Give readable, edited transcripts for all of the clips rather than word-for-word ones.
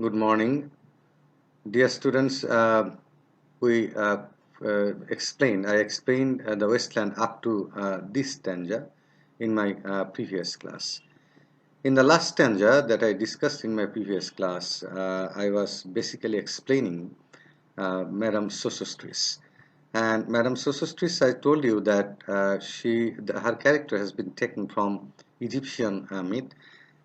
Good morning, dear students. We I explained the Westland up to this stanza in my previous class. In the last stanza that I discussed in my previous class, I was basically explaining Madame Sosostris. And Madame Sosostris, I told you that her character has been taken from Egyptian myth,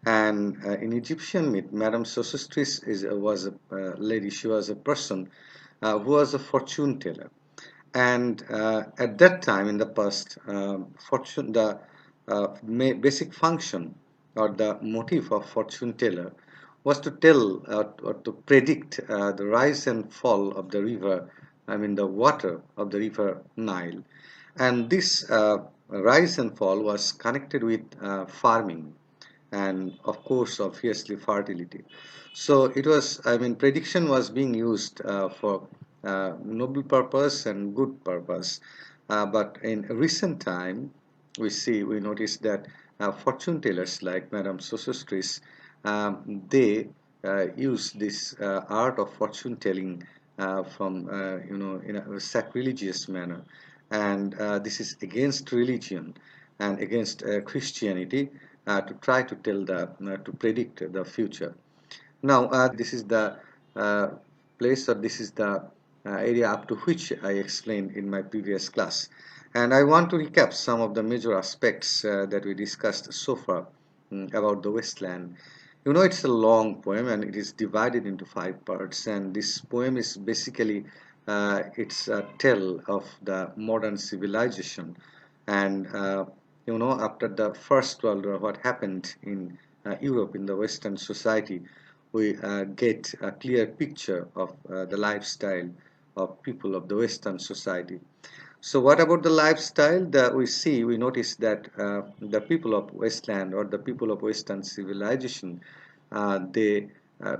and in Egyptian myth, Madame Sosostris was a lady. She was a person who was a fortune teller. And at that time in the past, the basic function or the motive of fortune teller was to tell or to predict the rise and fall of the river, I mean the water of the river Nile. And this rise and fall was connected with farming and of course obviously fertility. So it was, I mean, prediction was being used for noble purpose and good purpose. But in recent time we notice that fortune tellers like Madame Sosostris, they use this art of fortune telling from in a sacrilegious manner, and this is against religion and against Christianity, to try to tell to predict the future. Now, this is the uh, place, or this is the area up to which I explained in my previous class. And I want to recap some of the major aspects that we discussed so far about the Westland. You know, it's a long poem and it is divided into 5 parts. And this poem is basically it's a tale of the modern civilization. And after the First World War, what happened in Europe, in the Western society, we get a clear picture of the lifestyle of people of the Western society. So what about the lifestyle that we notice that the people of Westland or the people of Western civilization, they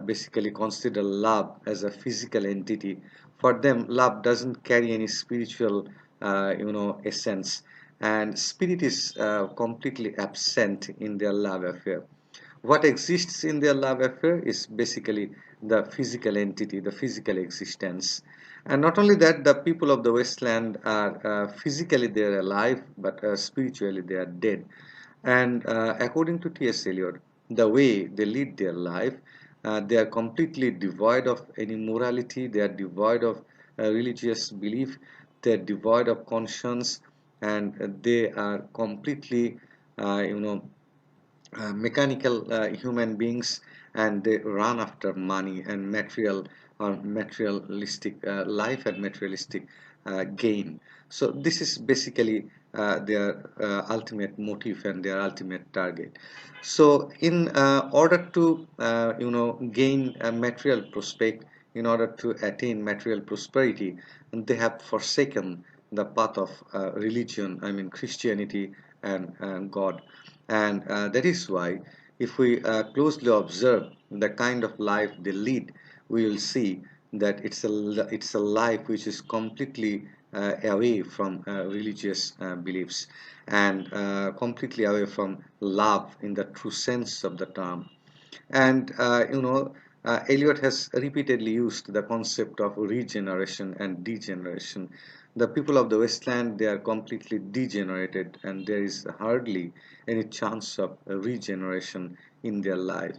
basically consider love as a physical entity. For them, love doesn't carry any spiritual, essence, and spirit is completely absent in their love affair. What exists in their love affair is basically the physical entity, the physical existence. And not only that, the people of the Westland are physically they are alive, but spiritually they are dead. And according to T.S. Eliot, the way they lead their life, they are completely devoid of any morality, they are devoid of religious belief, they are devoid of conscience, and they are completely, you know, mechanical human beings, and they run after money and material or materialistic life and materialistic gain. So this is basically their ultimate motive and their ultimate target. So in order to gain a material prospect, in order to attain material prosperity, they have forsaken the path of religion, I mean Christianity and God. And that is why, if we closely observe the kind of life they lead, we will see that it's a life which is completely away from religious beliefs, and completely away from love in the true sense of the term. And Eliot has repeatedly used the concept of regeneration and degeneration. The people of the Westland, they are completely degenerated, and there is hardly any chance of regeneration in their life.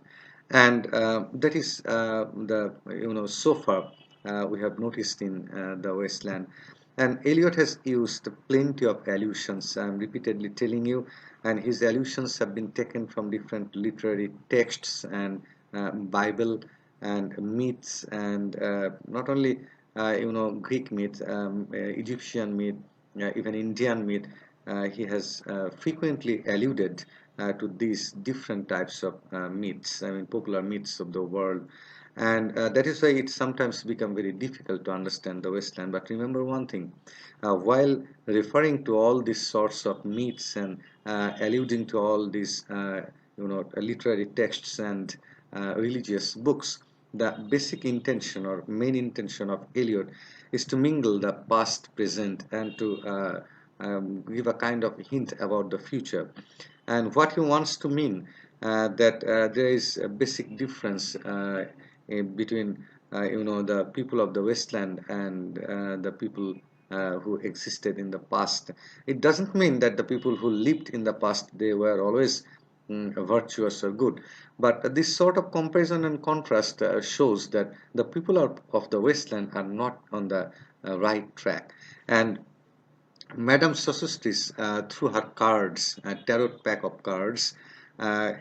And that is the so far we have noticed in the Westland. And Eliot has used plenty of allusions. I'm repeatedly telling you, and his allusions have been taken from different literary texts and Bible and myths, and not only Greek myth, Egyptian myth, even Indian myth. He has frequently alluded to these different types of myths, I mean popular myths of the world, and that is why it sometimes become very difficult to understand the Westland. But remember one thing, while referring to all these sorts of myths and alluding to all these literary texts and religious books, the basic intention or main intention of Eliot is to mingle the past, present, and to give a kind of hint about the future. And what he wants to mean, that there is a basic difference between the people of the Westland and the people who existed in the past. It doesn't mean that the people who lived in the past they were always virtuous or good, but this sort of comparison and contrast shows that the people of the Westland are not on the right track. And Madame Sosostris, through her cards, a tarot pack of cards,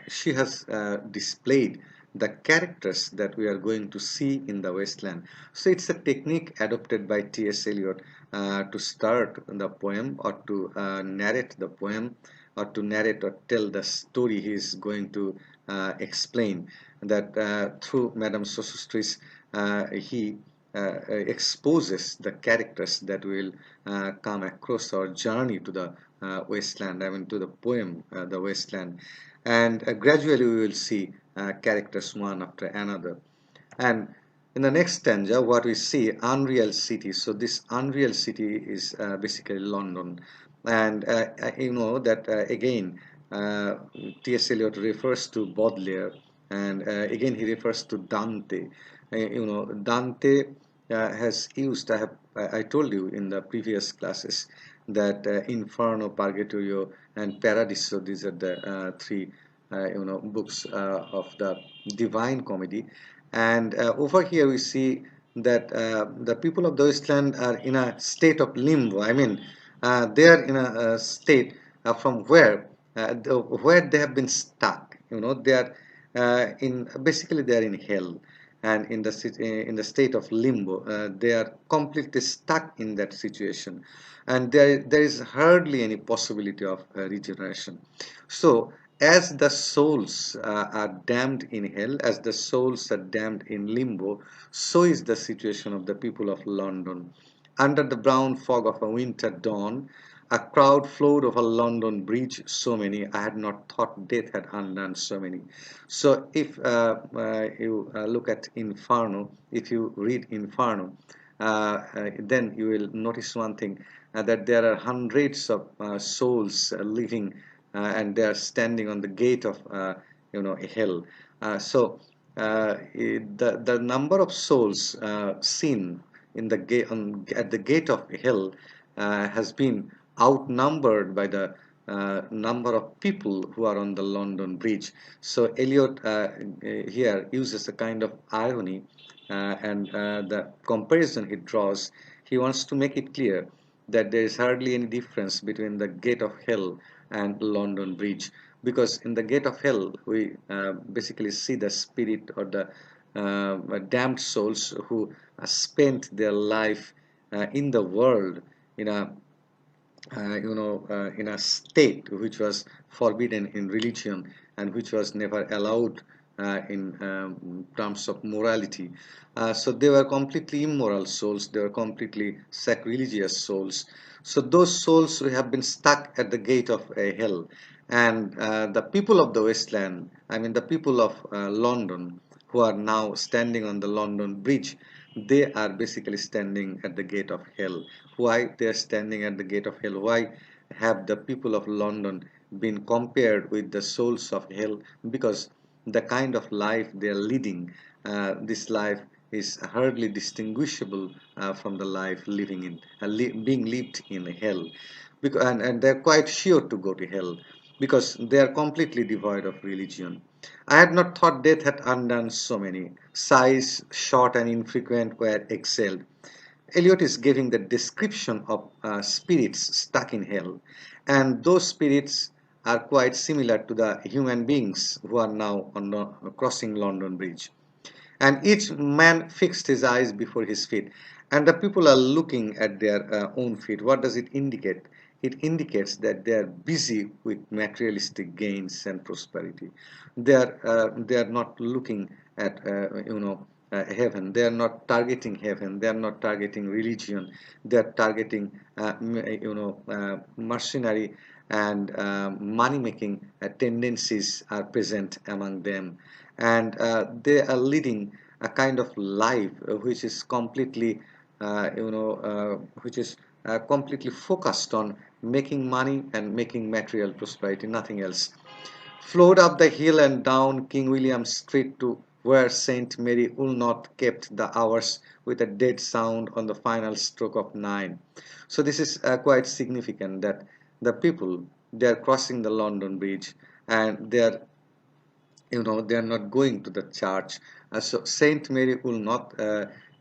she has displayed the characters that we are going to see in the Westland. So it's a technique adopted by T.S. Eliot to start the poem or to narrate the poem or to narrate or tell the story he is going to explain. That through Madame Sosostris, he exposes the characters that will come across our journey to the wasteland, I mean to the poem, the wasteland. And gradually we will see characters one after another. And in the next stanza, what we see, unreal city. So this unreal city is basically London. And you know that again, uh, T.S. Eliot refers to Baudelaire, and again he refers to Dante. Dante has used, I told you in the previous classes, that Inferno, Purgatorio, and Paradiso, these are the three books of the Divine Comedy. And over here we see that the people of the Wasteland are in a state of limbo. I mean, they are in a state from where they have been stuck. They are in basically they are in hell, and in the state of limbo, they are completely stuck in that situation, and there is hardly any possibility of regeneration. So as the souls are damned in hell, as the souls are damned in limbo, so is the situation of the people of London. Under the brown fog of a winter dawn, a crowd flowed over London Bridge, so many. I had not thought death had undone so many. So if you look at Inferno, if you read Inferno, then you will notice one thing, that there are hundreds of souls living, and they are standing on the gate of hell. So the number of souls seen in the gate at the gate of hell has been outnumbered by the number of people who are on the London Bridge. So Eliot here uses a kind of irony, and the comparison he draws, he wants to make it clear that there is hardly any difference between the gate of hell and London Bridge, because in the gate of hell we basically see the spirit or the damned souls who spent their life in the world in a in a state which was forbidden in religion and which was never allowed in terms of morality. So they were completely immoral souls, they were completely sacrilegious souls. So those souls who have been stuck at the gate of hell. And the people of the Westland, I mean the people of London, who are now standing on the London Bridge, they are basically standing at the gate of hell. Why they are standing at the gate of hell? Why have the people of London been compared with the souls of hell? Because the kind of life they are leading, this life is hardly distinguishable from the life living in being lived in hell. Because, and they're quite sure to go to hell because they are completely devoid of religion. I had not thought death had undone so many. Sighs, short and infrequent, were exhaled. Eliot is giving the description of spirits stuck in hell, and those spirits are quite similar to the human beings who are now on crossing London Bridge. And each man fixed his eyes before his feet, and the people are looking at their own feet. What does it indicate? It indicates that they are busy with materialistic gains and prosperity. They are not looking at heaven. They are not targeting heaven. They are not targeting religion. They are targeting mercenary and money making tendencies are present among them, and they are leading a kind of life which is completely which is completely focused on making money and making material prosperity, nothing else. Flowed up the hill and down King William Street to where Saint Mary Woolnoth kept the hours with a dead sound on the final stroke of 9. So this is quite significant that the people, they are crossing the London Bridge, and they are, they are not going to the church. So Saint Mary Woolnoth,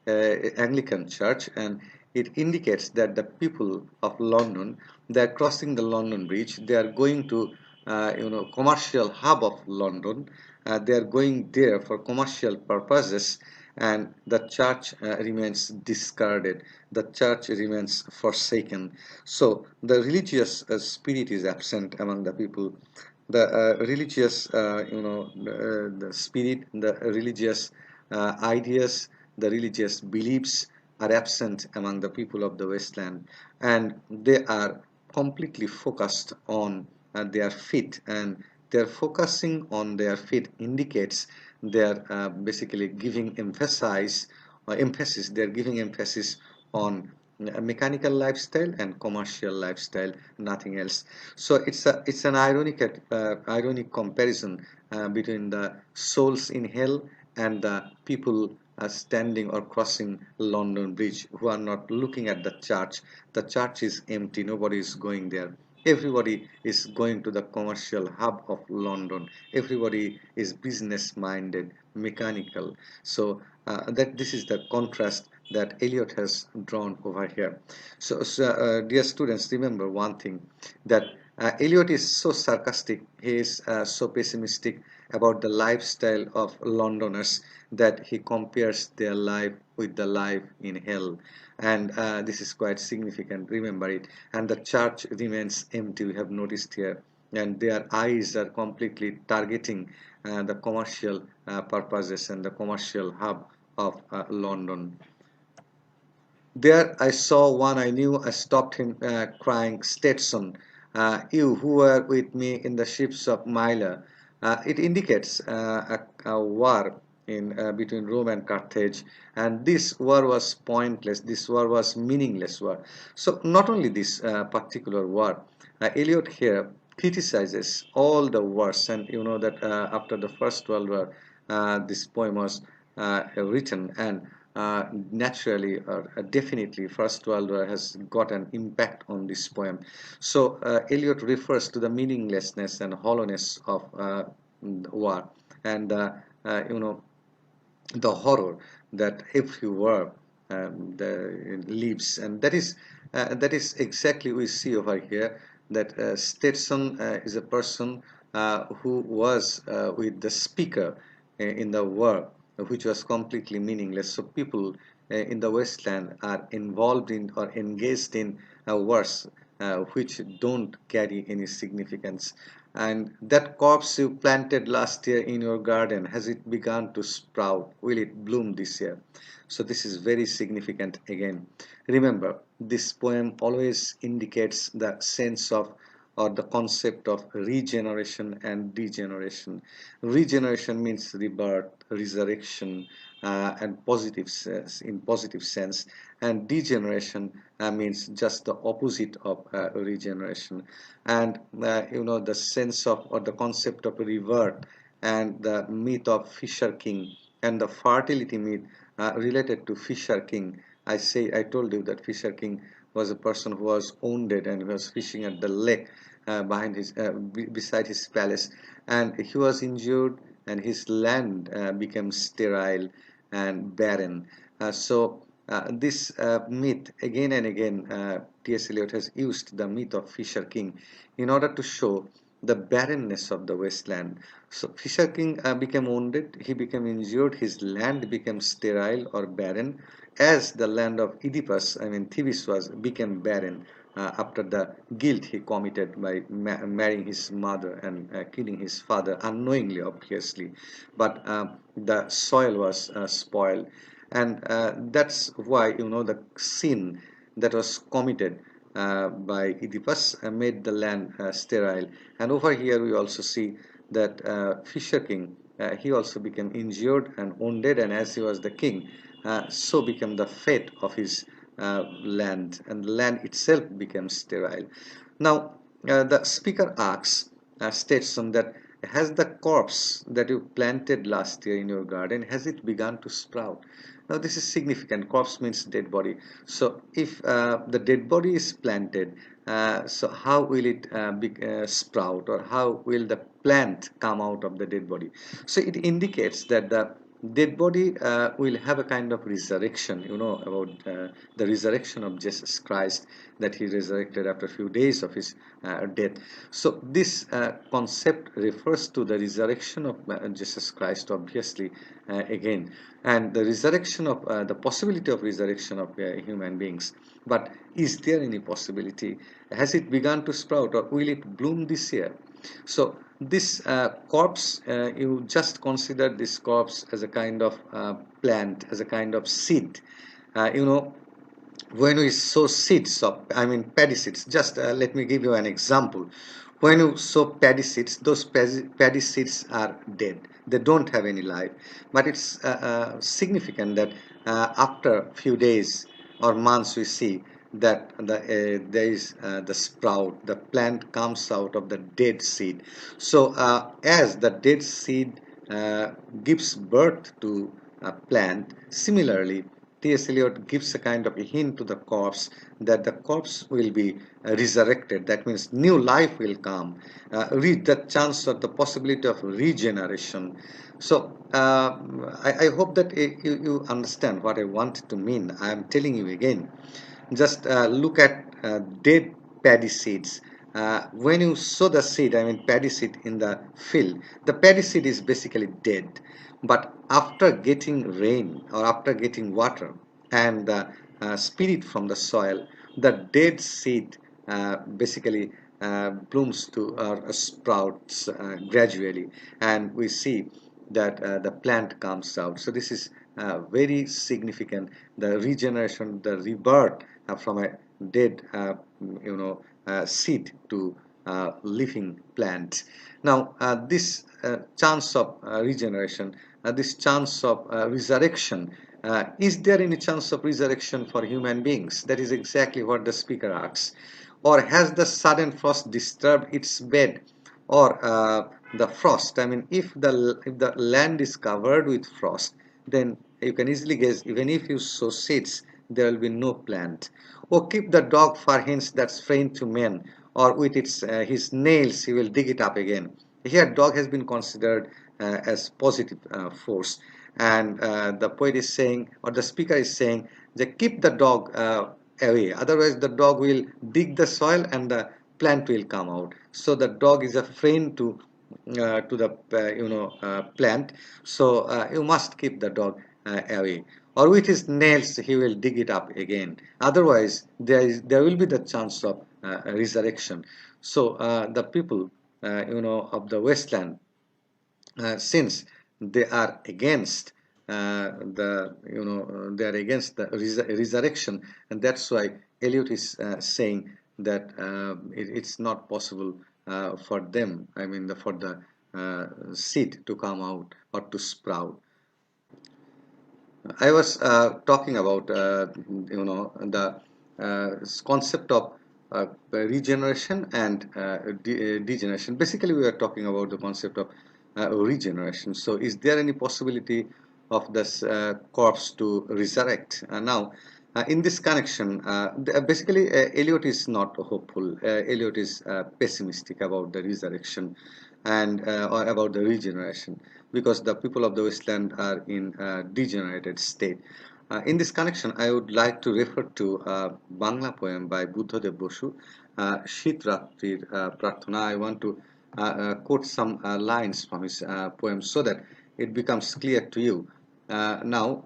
Anglican Church, and it indicates that the people of London, they are crossing the London Bridge. They are going to commercial hub of London. They are going there for commercial purposes, and the church remains discarded. The church remains forsaken. So the religious spirit is absent among the people. The religious the spirit, the religious ideas, the religious beliefs are absent among the people of the Westland, and they are completely focused on their feet, and their focusing on their feet indicates they're basically giving emphasis, they're giving emphasis on a mechanical lifestyle and commercial lifestyle, nothing else. So it's an ironic comparison between the souls in hell and the people standing or crossing London Bridge, who are not looking at the church. The church is empty, nobody is going there. Everybody is going to the commercial hub of London. Everybody is business minded, mechanical. So that this is the contrast that Eliot has drawn over here. So, dear students, remember one thing, that Eliot is so sarcastic, he is so pessimistic about the lifestyle of Londoners, that he compares their life with the life in hell. And this is quite significant, remember it. And the church remains empty, we have noticed here, and their eyes are completely targeting the commercial purposes and the commercial hub of London. There I saw one I knew. I stopped him, crying, Stetson, you who were with me in the ships of Mila. It indicates a war between Rome and Carthage, and this war was pointless. This war was meaningless war. So not only this particular war, Eliot here criticizes all the wars, and you know that after the First World War, this poem was written, and naturally or definitely First World War has got an impact on this poem. So Eliot refers to the meaninglessness and hollowness of war, and the horror that every war leaves, and that is exactly we see over here, that Stetson is a person who was with the speaker in the war, which was completely meaningless. So people in the Westland are involved in or engaged in wars which don't carry any significance. And that corpse you planted last year in your garden, has it begun to sprout? Will it bloom this year? So this is very significant again. Remember, this poem always indicates the sense of or the concept of regeneration and degeneration. Regeneration means rebirth, resurrection, and in positive sense, and degeneration means just the opposite of regeneration. And the sense of or the concept of revert, and the myth of Fisher King, and the fertility myth related to Fisher King. I told you that Fisher King was a person who was wounded and was fishing at the lake beside his palace, and he was injured, and his land became sterile and barren. This myth, again and again, T.S. Eliot has used the myth of Fisher King in order to show the barrenness of the wasteland. So Fisher King became wounded, he became injured, his land became sterile or barren, as the land of Oedipus, I mean Thebes, became barren after the guilt he committed by marrying his mother and killing his father unknowingly, obviously. But the soil was spoiled, and that's why the sin that was committed by Oedipus made the land sterile. And over here we also see that Fisher King, he also became injured and wounded, and as he was the king, so became the fate of his land, and the land itself became sterile. Now, the speaker asks Stetson that has the corpse that you planted last year in your garden, has it begun to sprout? Now this is significant. Corpse means dead body. So if the dead body is planted, so how will it sprout, or how will the plant come out of the dead body? So it indicates that the dead body will have a kind of resurrection. You know about the resurrection of Jesus Christ, that he resurrected after a few days of his death. So this concept refers to the resurrection of Jesus Christ, obviously, again, and the resurrection of the possibility of resurrection of human beings. But is there any possibility? Has it begun to sprout, or will it bloom this year? So this corpse, you just consider this corpse as a kind of plant, as a kind of seed. You know, when we sow seeds of, I mean paddy seeds, just let me give you an example. When you sow paddy seeds, those paddy seeds are dead, they don't have any life. But it's significant that after few days or months, we see that there is the sprout, the plant comes out of the dead seed. So as the dead seed gives birth to a plant, similarly T.S. Eliot gives a kind of a hint to the corpse, that the corpse will be resurrected. That means new life will come, the chance or the possibility of regeneration. So I hope that you understand what I want to mean. I am telling you again. Just look at dead paddy seeds. When you sow the seed, I mean paddy seed, in the field, the paddy seed is basically dead. But after getting rain, or after getting water and the spirit from the soil, the dead seed basically blooms to, or sprouts gradually, and we see that the plant comes out. So this is very significant, the regeneration, the rebirth from a dead seed to living plant. Now this chance of regeneration, this chance of resurrection, is there any chance of resurrection for human beings? That is exactly what the speaker asks. Or has the sudden frost disturbed its bed, or the frost, I mean, if the land is covered with frost, then you can easily guess, even if you sow seeds, there will be no plant. Or keep the dog for hints that's friend to men, or with his nails he will dig it up again. Here dog has been considered as positive force, and the poet is saying, or the speaker is saying, that keep the dog away, otherwise the dog will dig the soil and the plant will come out. So the dog is a friend to the plant. So you must keep the dog away, or with his nails he will dig it up again, otherwise there will be the chance of resurrection. So the people of the wasteland, since they are against they are against the resurrection, and that's why Eliot is saying that it's not possible for them, I mean for the seed to come out or to sprout. I was talking about the concept of regeneration and degeneration. Basically, we are talking about the concept of regeneration. So, is there any possibility of this corpse to resurrect? Now, in this connection, basically, Eliot is not hopeful. Eliot is pessimistic about the resurrection and or about the regeneration, because the people of the wasteland are in a degenerated state. In this connection, I would like to refer to a Bangla poem by Buddhadev Bosu, Shit Ratrir Prarthana. I want to quote some lines from his poem so that it becomes clear to you. Now,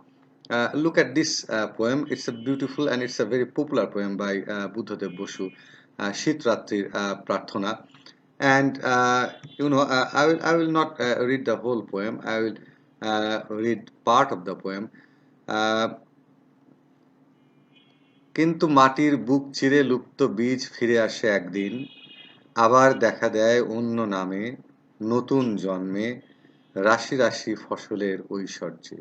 look at this poem. It's a beautiful and it's a very popular poem by Buddhadev Bosu, Shit Ratrir Prarthana. And I will not read the whole poem. I will read part of the poem. uh, কিন্তু মাটির বুক চিরে লুপ্ত বীজ ফিরে আসে একদিন, আবার দেখা দেয় অন্য নামে, নতুন জন্মে, রাশি রাশি ফসলের ঐশ্বর্যে।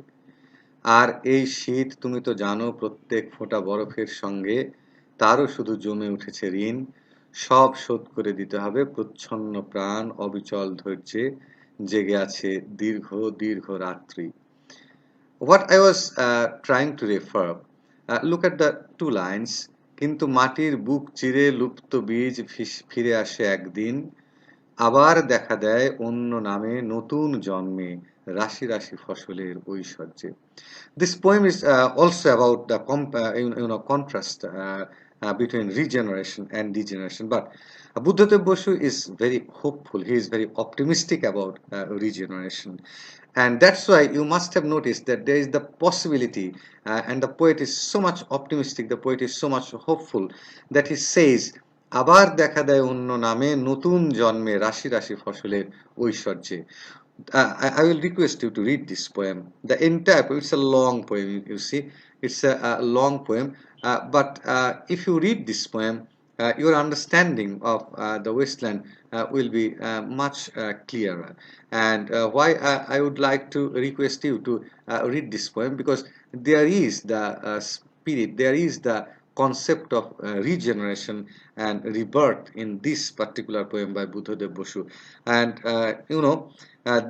আর এই শীত তুমি তো জানো, প্রত্যেক ফোঁটা বরফের সঙ্গে তারও শুধু জমে উঠেছে ঋণ। সব শোধ করে দিতে হবে প্রচ্ছন্ন প্রাণ অবিচল ধৈর্যে জেগে আছে দীর্ঘ দীর্ঘ রাত্রি। What I was trying to refer, look at the two lines. কিন্তু মাটির বুক চিরে লুপ্ত বীজ ফিরে আসে একদিন, আবার দেখা দেয় অন্য নামে নতুন জন্মে রাশি রাশি ফসলের ঐশ্বর্যে. This poem is also about the contrast between regeneration and degeneration. But Buddhadev Boshu is very hopeful. He is very optimistic about regeneration, and that's why you must have noticed that there is the possibility, and the poet is so much optimistic. The poet is so much hopeful that he says, আবার দেখা দেয় অন্য নামে নতুন জন্মে রাশি রাশি ফসলের ঐশ্বর্যে. I will request you to read this poem. The entire poem, it's a long poem, you see. It's a long poem. But if you read this poem, your understanding of the Westland will be much clearer. And why I would like to request you to read this poem, because there is the spirit, there is the concept of regeneration and rebirth in this particular poem by Buddhadev Boshu. And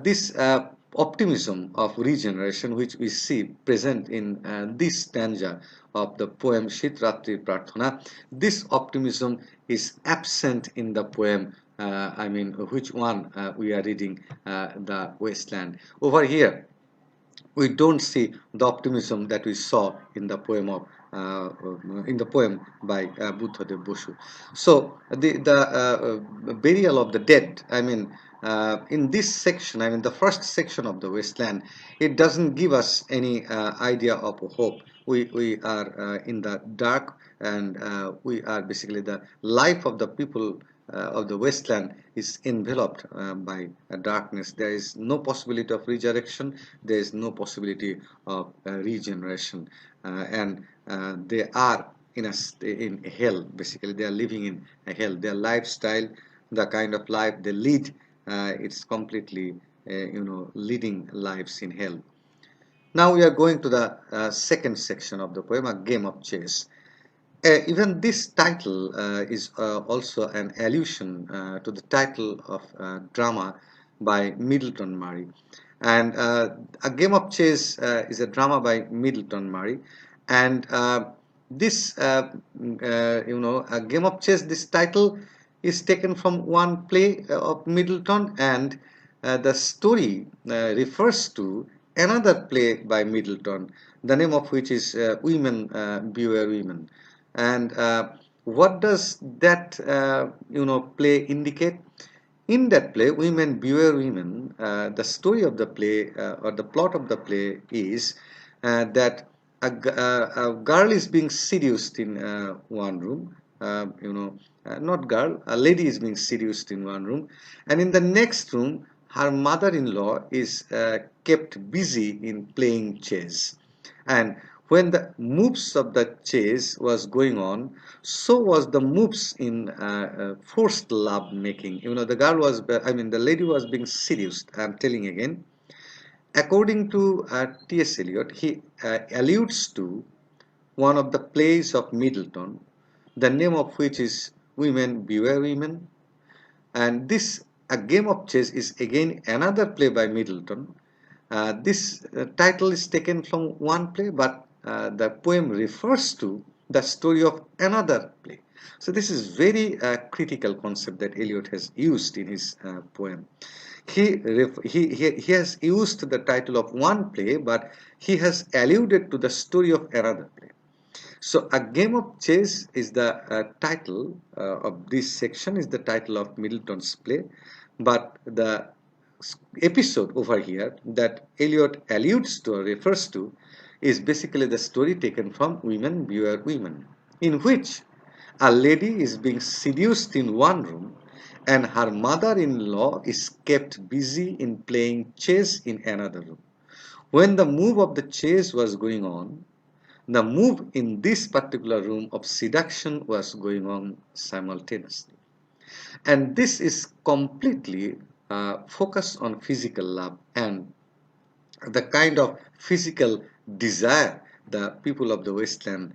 this optimism of regeneration, which we see present in this stanza of the poem Shitratri Prarthana, this optimism is absent in the poem, which one we are reading, the Wasteland. Over here, we don't see the optimism that we saw in the poem of by Buddhadev Boshu. So the burial of the dead, in this section, the first section of the Wasteland, it doesn't give us any idea of hope. We are in the dark, and we are basically, the life of the people of the Wasteland is enveloped by darkness. There is no possibility of resurrection. There is no possibility of regeneration, and they are in hell. Basically, they are living in a hell. Their lifestyle, the kind of life they lead, it's completely leading lives in hell. Now we are going to the second section of the poem, A Game of Chess. Even this title is also an allusion to the title of drama by Middleton Murray. And A Game of Chess is a drama by Middleton Murray. And this, A Game of Chess, this title is taken from one play of Middleton, and the story refers to another play by Middleton, the name of which is Women Beware Women. And what does that play indicate? In that play, Women Beware Women, the story of the play, or the plot of the play, is that a girl is being seduced in one room. Not girl, a lady is being seduced in one room, and in the next room, her mother-in-law is kept busy in playing chess. And when the moves of the chase was going on, so was the moves in forced love making. The girl was, the lady was being seduced. I'm telling again. According to T.S. Eliot, he alludes to one of the plays of Middleton, the name of which is Women Beware Women. And this, A Game of Chess, is again another play by Middleton. This title is taken from one play, but the poem refers to the story of another play. So this is very critical concept that Eliot has used in his poem. He has used the title of one play, but he has alluded to the story of another play. So A Game of Chess is the title of this section, is the title of Middleton's play, but the episode over here that Eliot alludes to or refers to is basically the story taken from Women Beware Women, in which a lady is being seduced in one room and her mother-in-law is kept busy in playing chess in another room. When the move of the chess was going on, the move in this particular room of seduction was going on simultaneously. And this is completely focused on physical love and the kind of physical desire the people of the Westland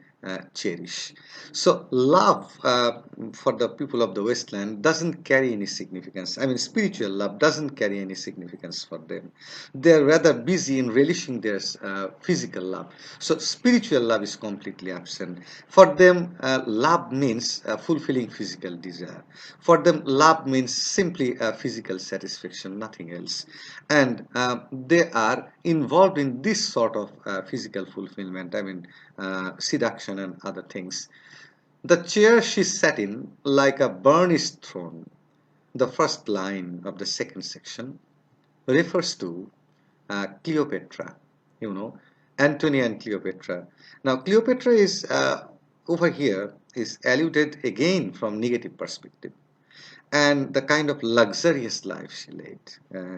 cherish. So love for the people of the Westland doesn't carry any significance. I mean, spiritual love doesn't carry any significance for them. They're rather busy in relishing their physical love. So spiritual love is completely absent. For them, love means fulfilling physical desire. For them, love means simply physical satisfaction, nothing else. And they are involved in this sort of physical fulfillment, I mean, seduction and other things. The chair she sat in, like a burnished throne, the first line of the second section, refers to Cleopatra, you know, Antony and Cleopatra. Now, Cleopatra is over here is alluded again from negative perspective, and the kind of luxurious life she led.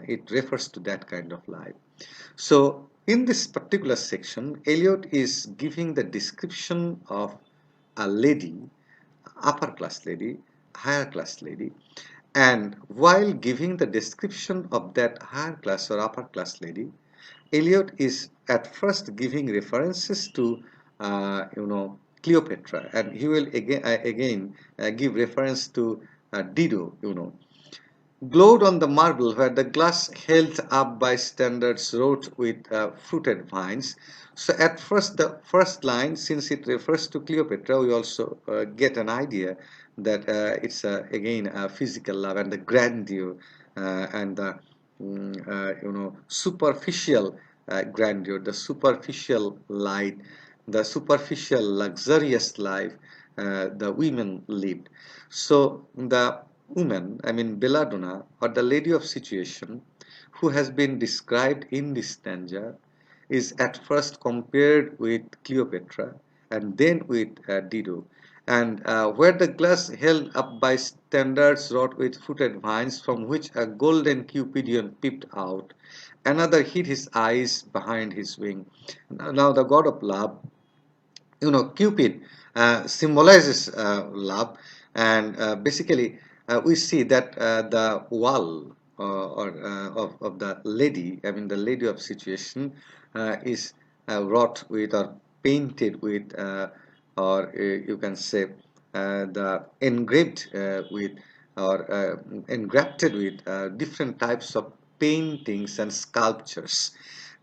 It refers to that kind of life. So, in this particular section, Eliot is giving the description of a lady, upper class lady, higher class lady, and while giving the description of that higher class or upper class lady, Eliot is at first giving references to, Cleopatra, and he will again give reference to Dido, glowed on the marble where the glass held up by standards wrought with fruited vines. So at first, the first line, since it refers to Cleopatra, we also get an idea that it's again a physical love and the grandeur and the superficial grandeur, the superficial light, the superficial luxurious life the women lived. So the woman, I mean Belladonna, or the lady of situation, who has been described in this stanza, is at first compared with Cleopatra and then with Dido. And where the glass held up by standards wrought with fruited vines from which a golden Cupidian peeped out, another hid his eyes behind his wing. Now the god of love, Cupid symbolizes love, and basically we see that the wall of the lady, I mean the lady of situation, is wrought with or painted with, or you can say the engraved with or engrafted with different types of paintings and sculptures.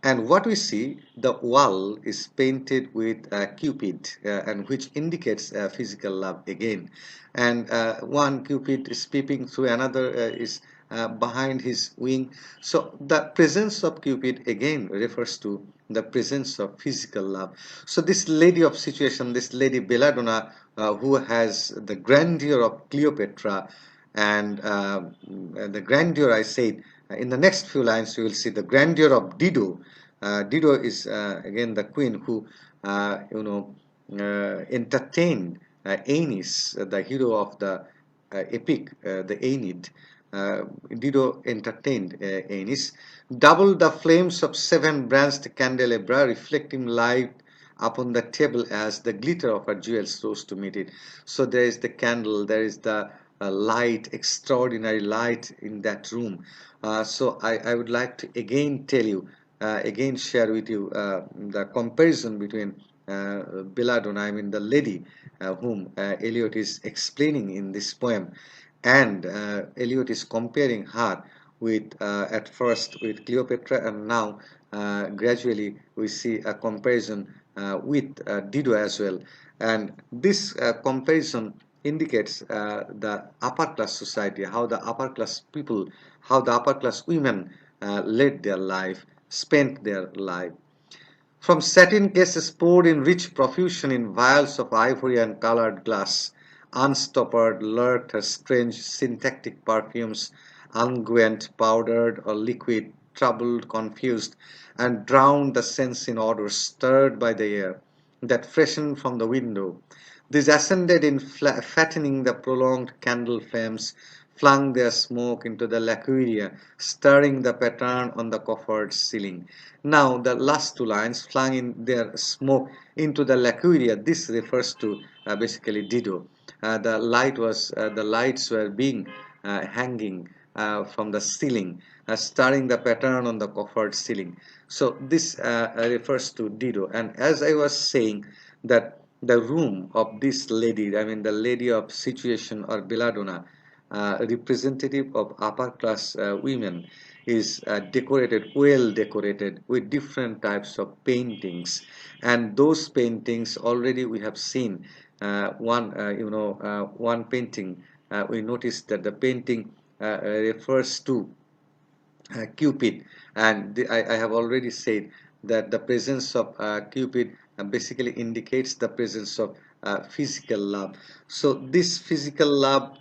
And what we see, the wall is painted with Cupid, and which indicates physical love again. And one Cupid is peeping through, another is behind his wing. So the presence of Cupid again refers to the presence of physical love. So this lady of situation, this lady Belladonna, who has the grandeur of Cleopatra, and the grandeur, I said, in the next few lines you will see the grandeur of Dido. Dido is again the queen who entertained Aeneas, the hero of the epic, the Aeneid. Dido entertained Aeneas, doubled the flames of seven branched candelabra, reflecting light upon the table as the glitter of her jewels rose to meet it. So there is the candle, there is the light, extraordinary light in that room. So I would like to again tell you, again share with you the comparison between Belladonna, I mean the lady whom Eliot is explaining in this poem, and Eliot is comparing her with at first with Cleopatra, and now gradually we see a comparison with Dido as well. And this comparison indicates the upper class society, how the upper class people, how the upper class women led their life, spent their life. From satin cases poured in rich profusion in vials of ivory and colored glass, unstoppered lurked her strange syntactic perfumes, unguent, powdered or liquid, troubled, confused, and drowned the sense in odors stirred by the air that freshened from the window. These ascended in fattening the prolonged candle flames, flung their smoke into the lacuria, stirring the pattern on the coffered ceiling. Now, the last two lines, flung in their smoke into the lacuria, this refers to basically Dido. The lights were being hanging from the ceiling, stirring the pattern on the coffered ceiling. So this refers to Dido. And as I was saying, that the room of this lady, I mean the lady of situation or belladonna, representative of upper class women, is decorated, well decorated with different types of paintings. And those paintings already we have seen one painting. We noticed that the painting refers to Cupid, and I have already said that the presence of Cupid basically indicates the presence of physical love. So this physical love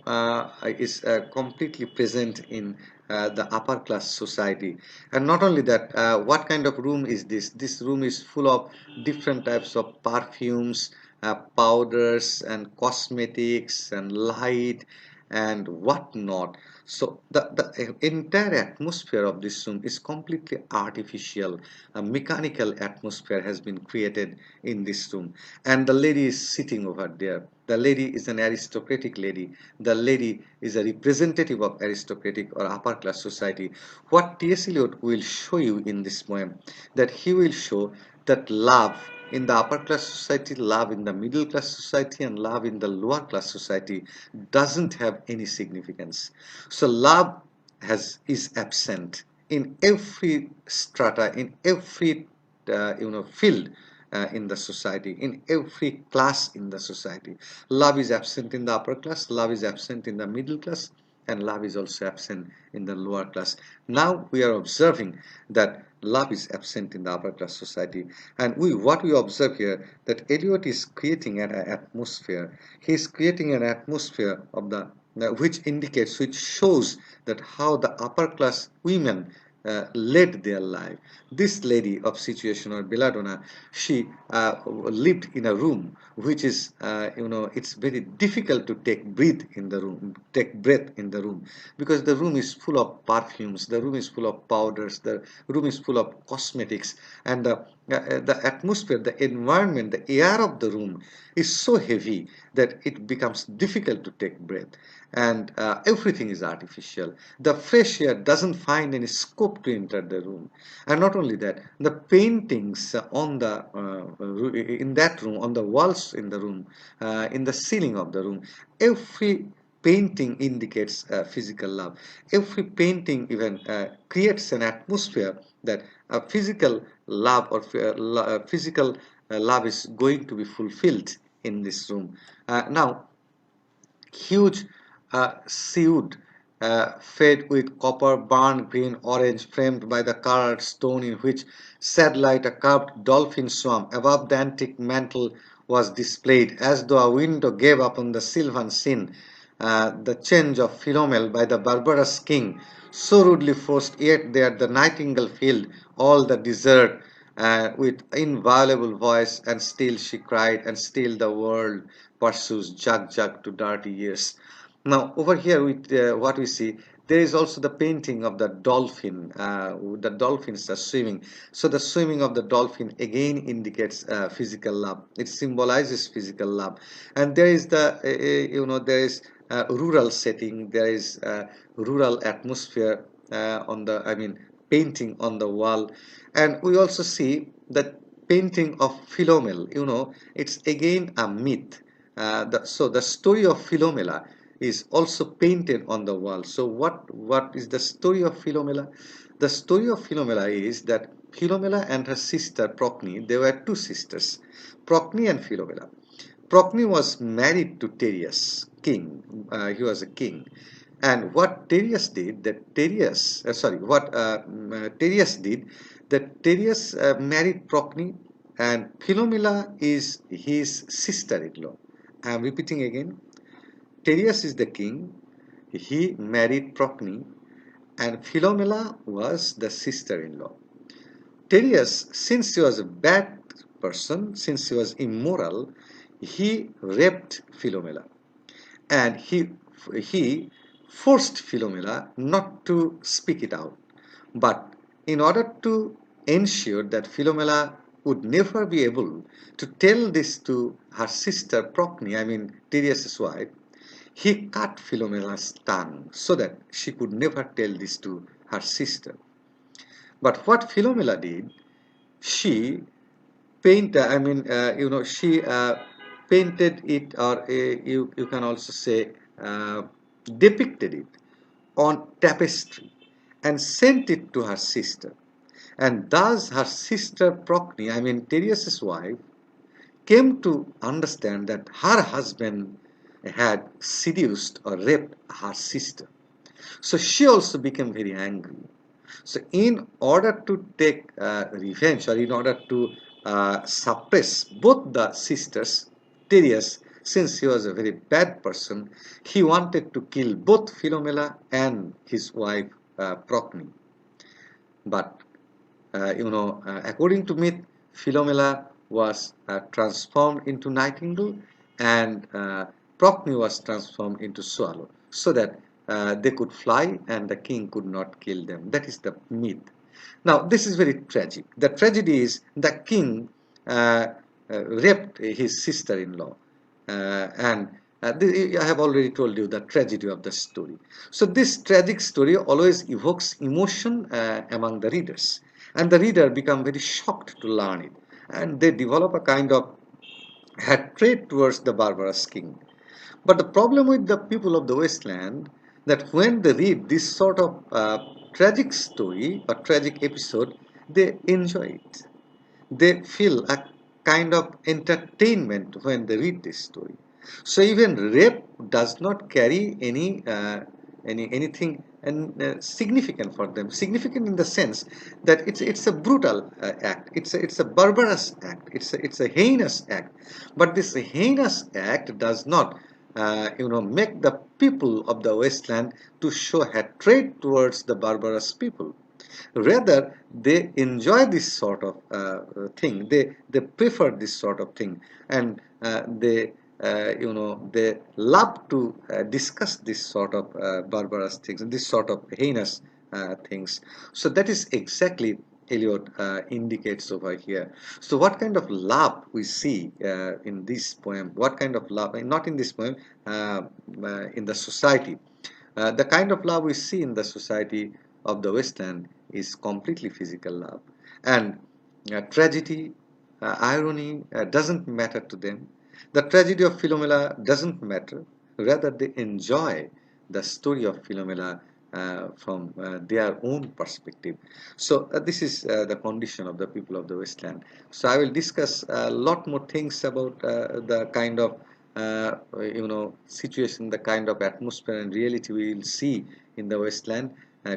is completely present in the upper class society. And not only that, what kind of room is this? This room is full of different types of perfumes, powders and cosmetics and light and whatnot. So the entire atmosphere of this room is completely artificial. A mechanical atmosphere has been created in this room. And the lady is sitting over there. The lady is an aristocratic lady. The lady is a representative of aristocratic or upper class society. What T.S. Eliot will show you in this poem, that he will show that love in the upper class society, love in the middle class society, and love in the lower class society doesn't have any significance. So love is absent in every strata, in every field in the society, in every class in the society. Love is absent in the upper class, love is absent in the middle class, and love is also absent in the lower class. Now we are observing that love is absent in the upper class society, and what we observe here, that Eliot is creating an atmosphere. He is creating an atmosphere of the which indicates, which shows that how the upper class women led their life. This lady of situation or belladonna, she lived in a room which is, it's very difficult to take breath in the room, because the room is full of perfumes, the room is full of powders, the room is full of cosmetics, and the atmosphere, the environment, the air of the room is so heavy that it becomes difficult to take breath, and everything is artificial. The fresh air doesn't find any scope to enter the room. And not only that, the paintings on the in that room, on the walls in the room, in the ceiling of the room, every painting indicates physical love. Every painting even creates an atmosphere that physical love or physical love is going to be fulfilled in this room. Now, huge seaward fed with copper, burnt green, orange, framed by the colored stone in which sad light a curved dolphin swam above the antique mantle was displayed, as though a window gave upon the sylvan scene. The change of Philomel by the barbarous king, so rudely forced, yet there the nightingale filled all the desert with inviolable voice, and still she cried, and still the world pursues jug jug to dirty ears. Now over here with what we see, there is also the painting of the dolphin. The dolphins are swimming. So the swimming of the dolphin again indicates physical love. It symbolizes physical love. And there is there is rural setting. There is rural atmosphere on the, I mean, painting on the wall. And we also see that painting of Philomel. It's again a myth. So the story of Philomela is also painted on the wall. So what is the story of Philomela? The story of Philomela is that Philomela and her sister Procne, they were two sisters, Procne and Philomela. Procne was married to Tereus, king. He was a king. And what Tereus did, that Tereus, what Tereus did, that Tereus married Procne, and Philomela is his sister-in-law. I am repeating again. Tereus is the king. He married Procne, and Philomela was the sister-in-law. Tereus, since he was a bad person, since he was immoral, he raped Philomela, and he forced Philomela not to speak it out. But in order to ensure that Philomela would never be able to tell this to her sister Procne, I mean Tereus' wife, he cut Philomela's tongue so that she could never tell this to her sister. But what Philomela did, she painted, she painted it, or you can also say depicted it on tapestry and sent it to her sister. And thus her sister Procne, I mean Tereus's wife, came to understand that her husband had seduced or raped her sister. So she also became very angry. So in order to take revenge, or in order to suppress both the sisters, Tereus, since he was a very bad person, he wanted to kill both Philomela and his wife Procne. But according to myth, Philomela was transformed into nightingale, and Procne was transformed into swallow, so that they could fly and the king could not kill them. That is the myth. Now, this is very tragic. The tragedy is the king raped his sister-in-law, and I have already told you the tragedy of the story. So this tragic story always evokes emotion among the readers, and the reader become very shocked to learn it, and they develop a kind of hatred towards the barbarous king. But the problem with the people of the Westland, that when they read this sort of tragic story or tragic episode, they enjoy it. They feel a kind of entertainment when they read this story. So even rape does not carry anything and significant for them. Significant in the sense that it's a brutal act. It's a barbarous act. It's a heinous act. But this heinous act does not make the people of the Westland to show hatred towards the barbarous people. Rather, they enjoy this sort of thing. They prefer this sort of thing, and they love to discuss this sort of barbarous things and this sort of heinous things. So that is exactly Eliot indicates over here. So what kind of love we see in this poem? What kind of love? Not in this poem, in the society. The kind of love we see in the society of the Westland is completely physical love. And tragedy, irony doesn't matter to them. The tragedy of Philomela doesn't matter. Rather, they enjoy the story of Philomela from their own perspective. So this is the condition of the people of the Westland. So I will discuss a lot more things about the kind of situation, the kind of atmosphere and reality we will see in the Westland.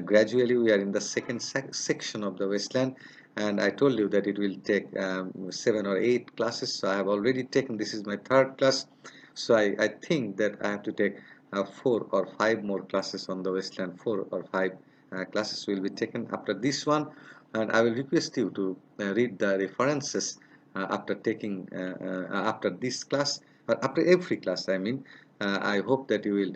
Gradually, we are in the second section of the Westland, and I told you that it will take 7 or 8 classes. So I have already taken, this is my third class. So I think that I have to take 4 or 5 more classes on the Westland. 4 or 5 classes will be taken after this one, and I will request you to read the references after this class, or after every class. I mean, I hope that you will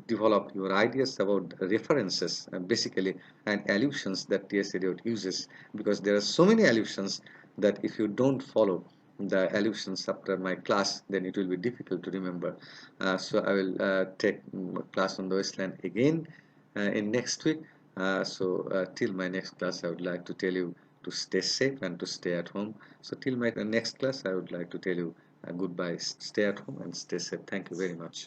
develop your ideas about references, basically, and allusions that T.S. Eliot uses, because there are so many allusions that if you don't follow the allusions after my class, then it will be difficult to remember. So I will take class on the Westland again in next week. So till my next class, I would like to tell you to stay safe and to stay at home. So till my next class, I would like to tell you goodbye. Stay at home and stay safe. Thank you very much.